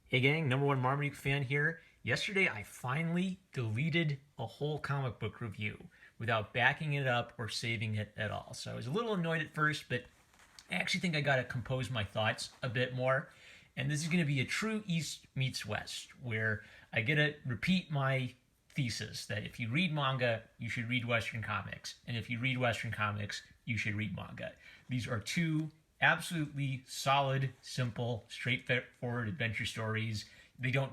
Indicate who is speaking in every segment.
Speaker 1: Hey gang, number one Marmaduke fan here. Yesterday I finally deleted a whole comic book review without backing it up or saving it at all. So I was a little annoyed at first, but I actually think I got to compose my thoughts a bit more. And this is going to be a true East meets West, where I get to repeat my thesis that if you read manga, you should read Western comics. And if you read Western comics, you should read manga. These are two absolutely solid, simple, straightforward adventure stories. They don't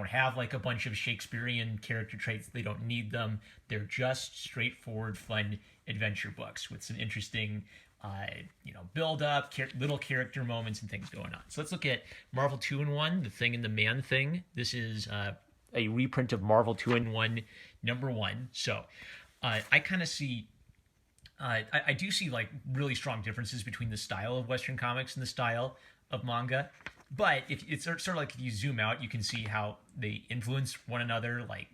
Speaker 1: have like a bunch of Shakespearean character traits. They don't need them. They're just straightforward, fun adventure books with some interesting build up, little character moments and things going on. So let's look at Marvel 2-in-1, The Thing and the Man Thing. This is a reprint of Marvel 2-in-1 #1. So I kind of see I do see like really strong differences between the style of Western comics and the style of manga. But if it's sort of like if you zoom out, you can see how they influence one another. Like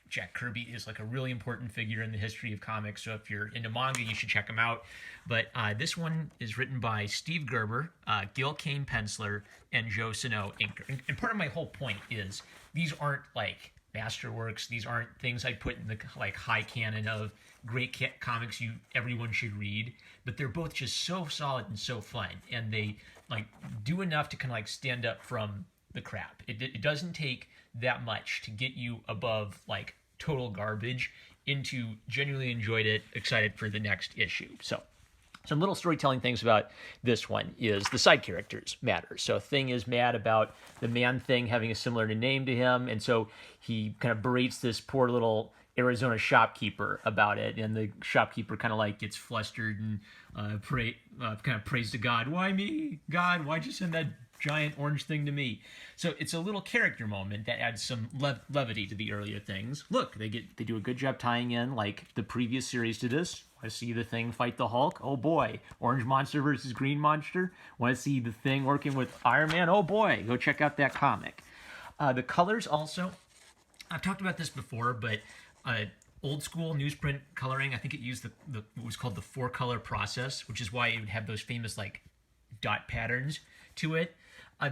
Speaker 1: Jack Kirby is like a really important figure in the history of comics. So if you're into manga, you should check him out. But this one is written by Steve Gerber, Gil Kane penciler, and Joe Sano inker. And part of my whole point is these aren't like masterworks. These aren't things I put in the like high canon of great comics everyone should read. But they're both just so solid and so fun, and they like do enough to kind of like stand up from the crap. It doesn't take that much to get you above like total garbage into genuinely enjoyed it, excited for the next issue. So some little storytelling things about this one is the side characters matter. So Thing is mad about the Man Thing having a similar name to him, and so he kind of berates this poor little Arizona shopkeeper about it, and the shopkeeper kind of like gets flustered and kind of prays to God. Why me? God, why'd you send that giant orange thing to me? So it's a little character moment that adds some levity to the earlier things. Look, they do a good job tying in like the previous series to this. Want to see the Thing fight the Hulk? Oh boy, Orange Monster versus Green Monster. Want to see the Thing working with Iron Man? Oh boy, go check out that comic. The colors also. I've talked about this before, but old school newsprint coloring, I think it used what was called the 4-color process, which is why it would have those famous like dot patterns to it.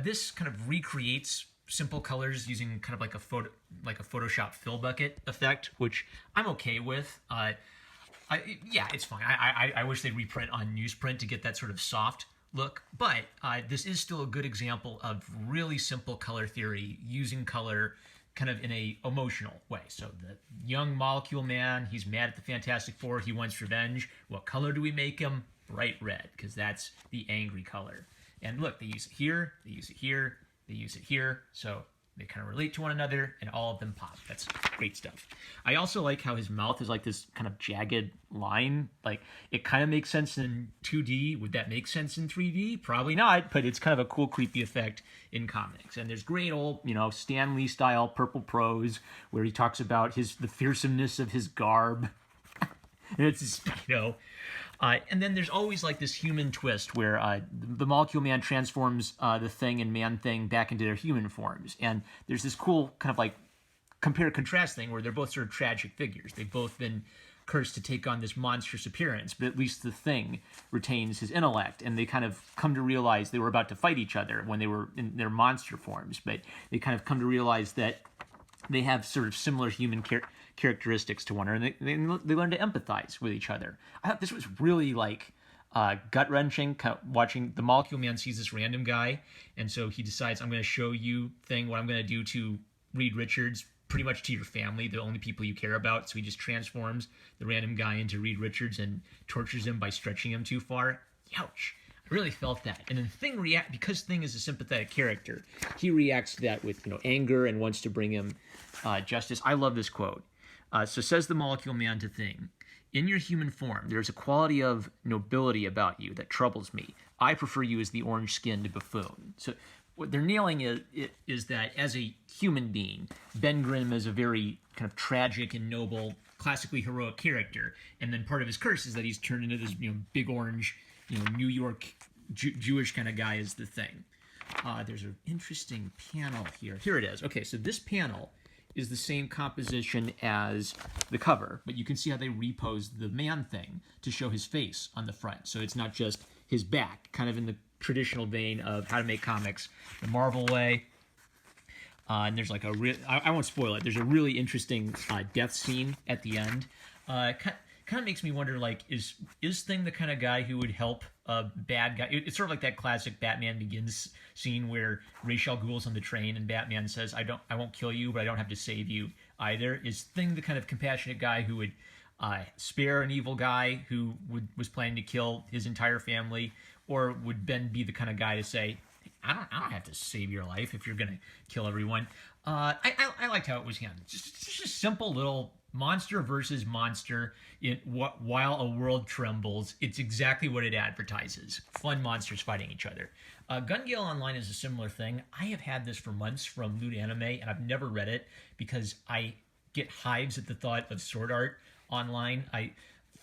Speaker 1: This kind of recreates simple colors using kind of like a Photoshop fill bucket effect, which I'm okay with. Yeah, it's fine. I wish they'd reprint on newsprint to get that sort of soft look, but this is still a good example of really simple color theory using color kind of in a emotional way. So the young Molecule Man, he's mad at the Fantastic Four. He wants revenge. What color do we make him? Bright red, because that's the angry color. And look, they use it here, they use it here, they use it here. So they kind of relate to one another, and all of them pop. That's great stuff. I also like how his mouth is like this kind of jagged line. Like, it kind of makes sense in 2D. Would that make sense in 3D? Probably not, but it's kind of a cool, creepy effect in comics. And there's great old, Stan Lee style purple prose where he talks about the fearsomeness of his garb. And it's just, and then there's always like this human twist where the Molecule Man transforms the Thing and Man Thing back into their human forms. And there's this cool kind of like compare-contrast thing where they're both sort of tragic figures. They've both been cursed to take on this monstrous appearance, but at least the Thing retains his intellect, and they kind of come to realize they were about to fight each other when they were in their monster forms, but they kind of come to realize that they have sort of similar human characteristics to one another, and they learn to empathize with each other. I thought this was really like gut-wrenching, watching the Molecule Man sees this random guy, and so he decides, I'm going to show you Thing what I'm going to do to Reed Richards, pretty much to your family, the only people you care about. So he just transforms the random guy into Reed Richards and tortures him by stretching him too far. Ouch. I really felt that. And then Thing because Thing is a sympathetic character, he reacts to that with anger and wants to bring him justice. I love this quote. So says the Molecule Man to Thing, in your human form, there is a quality of nobility about you that troubles me. I prefer you as the orange-skinned buffoon. So what they're nailing is that as a human being, Ben Grimm is a very kind of tragic and noble, classically heroic character. And then part of his curse is that he's turned into this big orange, New York Jewish kind of guy is the Thing. There's an interesting panel here. Here it is. Okay, so this panel is the same composition as the cover, but you can see how they repose the Man Thing to show his face on the front. So it's not just his back, kind of in the traditional vein of how to make comics the Marvel way. And there's like I won't spoil it. There's a really interesting death scene at the end. Kind of makes me wonder, like, is Thing the kind of guy who would help a bad guy? It's sort of like that classic Batman Begins scene where Ra's al Ghul's on the train and Batman says, I won't kill you, but I don't have to save you either. Is Thing the kind of compassionate guy who would spare an evil guy who was planning to kill his entire family, or would Ben be the kind of guy to say, I don't have to save your life if you're gonna kill everyone? I liked how it was handled. Just a simple little monster versus monster while a world trembles. It's exactly what it advertises. Fun monsters fighting each other. Gun Gale Online is a similar thing. I have had this for months from Loot Anime, and I've never read it because I get hives at the thought of Sword Art Online. I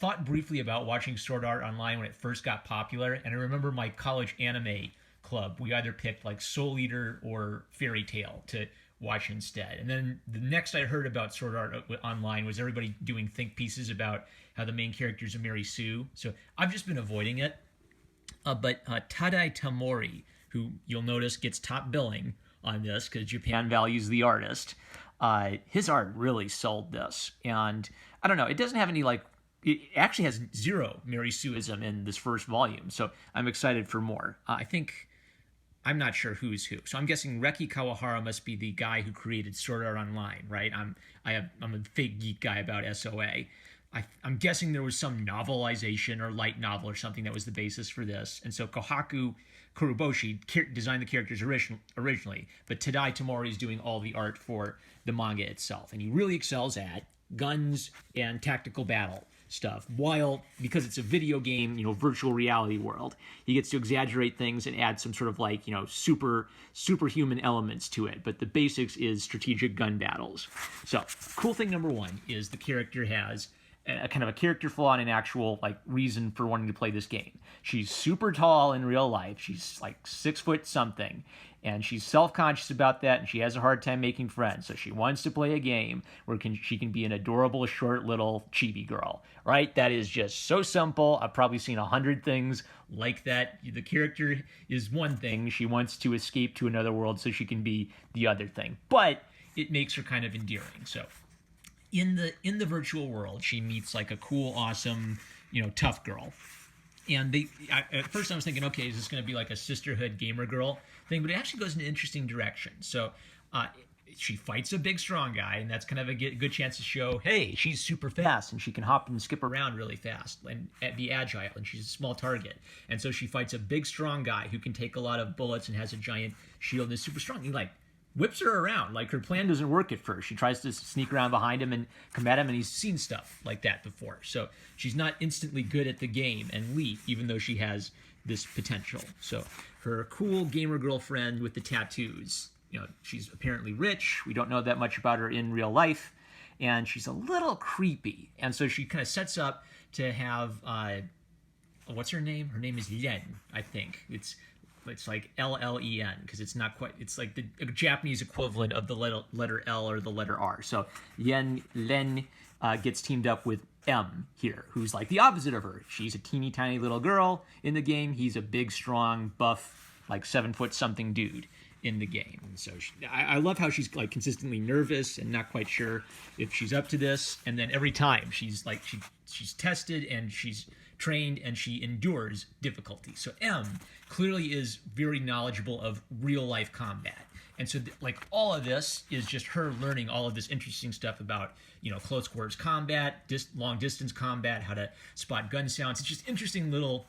Speaker 1: thought briefly about watching Sword Art Online when it first got popular, and I remember my college anime club, we either picked like Soul Eater or Fairy Tail to watch instead. And then the next I heard about Sword Art Online was everybody doing think pieces about how the main character is a Mary Sue. So I've just been avoiding it. But Tadai Tamori, who you'll notice gets top billing on this because Japan values the artist, his art really sold this. And I don't know, it doesn't have any like, it actually has zero Mary Sueism in this first volume. So I'm excited for more. I'm not sure who's who. So I'm guessing Reki Kawahara must be the guy who created Sword Art Online, right? I'm a fake geek guy about SOA. I'm guessing there was some novelization or light novel or something that was the basis for this. And so Kohaku Kuroboshi designed the characters originally, but Tadai Tamori is doing all the art for the manga itself. And he really excels at guns and tactical battle stuff, while, because it's a video game, virtual reality world, he gets to exaggerate things and add some sort of like, superhuman elements to it. But the basics is strategic gun battles. So cool thing number one is the character has a kind of a character flaw and an actual like reason for wanting to play this game. She's super tall in real life. She's like 6 foot something, and she's self-conscious about that, and she has a hard time making friends. So she wants to play a game where she can be an adorable, short, little chibi girl, right? That is just so simple. I've probably seen 100 things like that. The character is one thing. She wants to escape to another world so she can be the other thing. But it makes her kind of endearing. So in the virtual world, she meets like a cool, awesome, tough girl. And at first I was thinking, okay, is this going to be like a sisterhood gamer girl thing? But it actually goes in an interesting direction. So she fights a big, strong guy, and that's kind of a good chance to show, hey, she's super fast, and she can hop and skip around really fast and be agile, and she's a small target. And so she fights a big, strong guy who can take a lot of bullets and has a giant shield and is super strong. He whips her around. Like, her plan doesn't work at first. She tries to sneak around behind him and combat him, and he's seen stuff like that before. So she's not instantly good at the game and leap, even though she has this potential. So her cool gamer girlfriend with the tattoos, she's apparently rich. We don't know that much about her in real life, and she's a little creepy. And so she kind of sets up to have, what's her name? Her name is Yen, I think. It's like Llen, because it's not quite, it's like the Japanese equivalent of the letter L or the letter R. So Len gets teamed up with M here, who's like the opposite of her. She's a teeny tiny little girl in the game. He's a big, strong, buff, like 7 foot something dude in the game. And so I love how she's like consistently nervous and not quite sure if she's up to this. And then every time she's like, she's tested and she's trained and she endures difficulty. So M clearly is very knowledgeable of real life combat. And so all of this is just her learning all of this interesting stuff about, close quarters combat, long distance combat, how to spot gun sounds. It's just interesting little,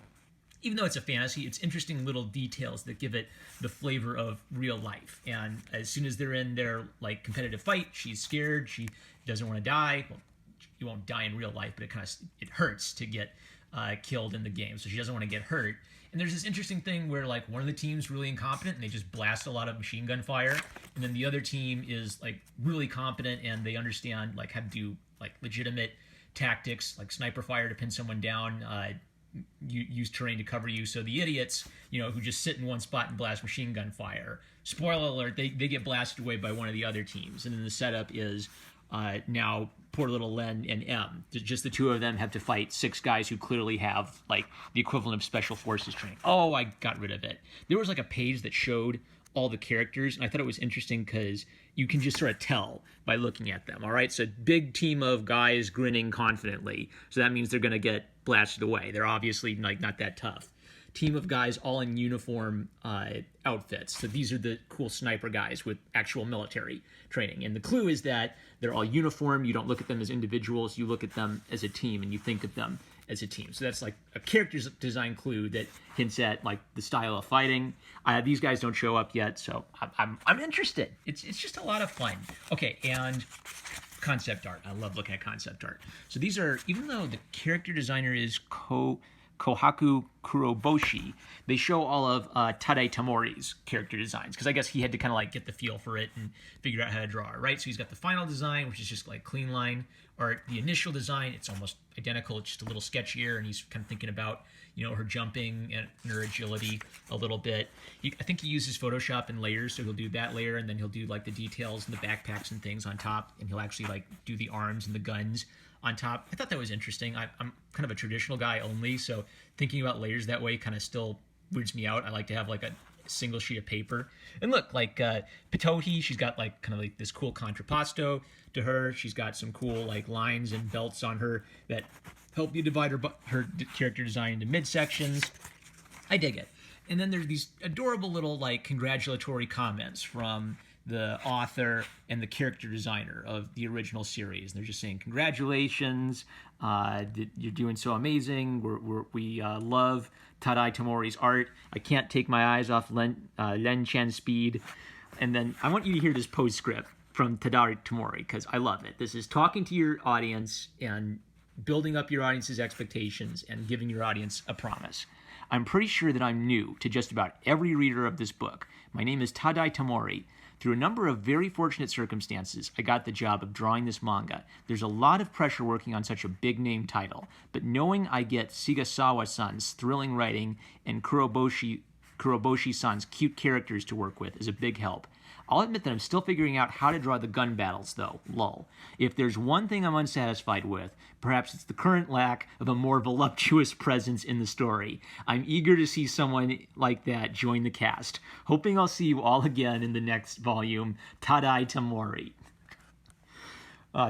Speaker 1: even though it's a fantasy, it's interesting little details that give it the flavor of real life. And as soon as they're in their competitive fight, she's scared. She doesn't want to die. Well, you won't die in real life, but it hurts to get killed in the game. So she doesn't want to get hurt. And there's this interesting thing where one of the team's really incompetent and they just blast a lot of machine gun fire, and then the other team is really competent and they understand how to do legitimate tactics, like sniper fire to pin someone down, use terrain to cover you. So the idiots, who just sit in one spot and blast machine gun fire, spoiler alert, they get blasted away by one of the other teams. And then the setup is now poor little Len and M, just the two of them have to fight 6 guys who clearly have the equivalent of special forces training. Oh, I got rid of it. There was a page that showed all the characters, and I thought it was interesting because you can just sort of tell by looking at them. All right, so big team of guys grinning confidently, so that means they're going to get blasted away. They're obviously like not that tough. Team of guys all in uniform outfits. So these are the cool sniper guys with actual military training. And the clue is that they're all uniform. You don't look at them as individuals. You look at them as a team, and you think of them as a team. So that's like a character's design clue that hints at like the style of fighting. These guys don't show up yet, so I'm interested. It's just a lot of fun. Okay, and concept art. I love looking at concept art. So these are, even though the character designer is Kohaku Kuroboshi, they show all of Tadai Tamori's character designs, because I guess he had to kind of like get the feel for it and figure out how to draw it, right? So he's got the final design, which is just like clean line art. The initial design, it's almost identical, it's just a little sketchier, and he's kind of thinking about, you know, her jumping and her agility a little bit. I think he uses Photoshop in layers, so he'll do that layer, and then he'll do like the details and the backpacks and things on top, and he'll actually like do the arms and the guns on top. I thought that was interesting. I'm kind of a traditional guy only, so thinking about layers that way kind of still weirds me out. I like to have like a single sheet of paper. And look, like Pitohi, she's got like kind of like this cool contrapposto to her. She's got some cool like lines and belts on her that help you divide her character design into midsections. I dig it. And then there's these adorable little like congratulatory comments from the author and the character designer of the original series. They're just saying, congratulations, you're doing so amazing. We love Tadai Tamori's art. I can't take my eyes off Len Chan's speed. And then I want you to hear this postscript from Tadai Tamori, because I love it. This is talking to your audience and building up your audience's expectations and giving your audience a promise. I'm pretty sure that I'm new to just about every reader of this book. My name is Tadai Tamori. Through a number of very fortunate circumstances, I got the job of drawing this manga. There's a lot of pressure working on such a big-name title, but knowing I get Shigasawa-san's thrilling writing and Kuroboshi-san's cute characters to work with is a big help. I'll admit that I'm still figuring out how to draw the gun battles, though. Lol. If there's one thing I'm unsatisfied with, perhaps it's the current lack of a more voluptuous presence in the story. I'm eager to see someone like that join the cast. Hoping I'll see you all again in the next volume. Tadai Tamori.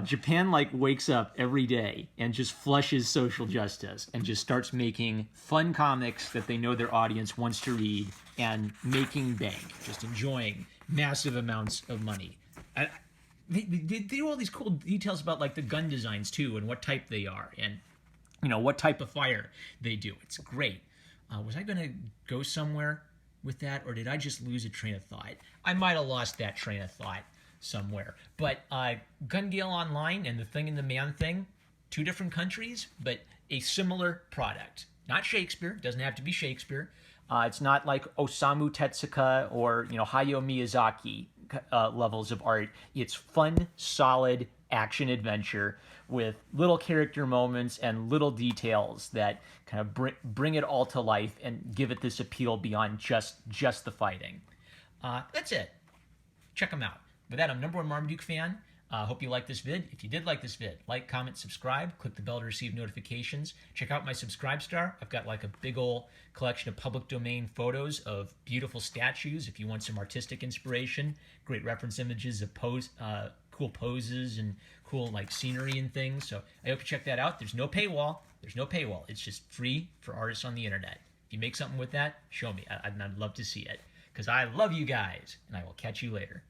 Speaker 1: Japan like wakes up every day and just flushes social justice and just starts making fun comics that they know their audience wants to read and making bank, just enjoying massive amounts of money. They do all these cool details about like the gun designs too, and what type they are, and you know what type of fire they do. It's great. Was I gonna go somewhere with that, or did I just lose a train of thought? I might have lost that train of thought somewhere. But Gun Gale Online and the Thing and the Man Thing, two different countries, but a similar product. Not Shakespeare, doesn't have to be Shakespeare. It's not like Osamu Tezuka or Hayao Miyazaki levels of art. It's fun, solid action adventure with little character moments and little details that kind of bring it all to life and give it this appeal beyond just the fighting. That's it. Check them out. With that, I'm #1 Marmaduke fan. Hope you like this vid. If you did like this vid, like, comment, subscribe, click the bell to receive notifications. Check out my Subscribe Star. I've got like a big old collection of public domain photos of beautiful statues if you want some artistic inspiration. Great reference images of cool poses and cool like scenery and things. So I hope you check that out. There's no paywall. It's just free for artists on the internet. If you make something with that, show me. I'd love to see it, because I love you guys, and I will catch you later.